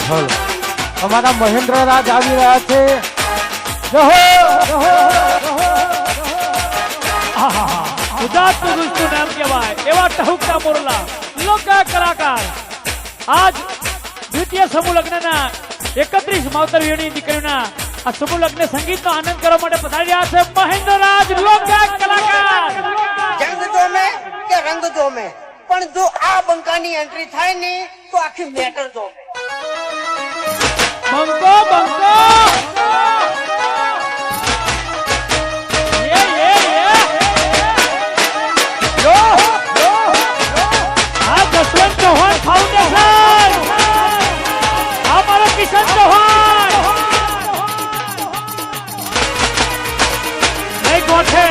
સ્થળ અમારા મહેન્દ્ર રાજ આવી રહ્યા છે. ગુજરાતનું દુષ્ટું નામ કહેવાય એવા ટહુકતા મોરલા લોક કલાકાર આજ દ્વિતીય સમૂહ લગ્નના 31 માવતરીઓની દીકરીઓના આ સમૂહ લગ્ન સંગીતનો આનંદ કરવા માટે પધારી રહ્યા છે મહેન્દ્ર રાજ લોક કલાકાર. જંગ જોમે કે રંગ જોમે પણ જો આ બંકાની એન્ટ્રી થાય ને તો આખી મેટર જોમે. બંકો બંકો જસવંત ચૌહાણ ફાઉન્ડેશન અમારો કિશન ચૌહાણ નહીં ગોઠે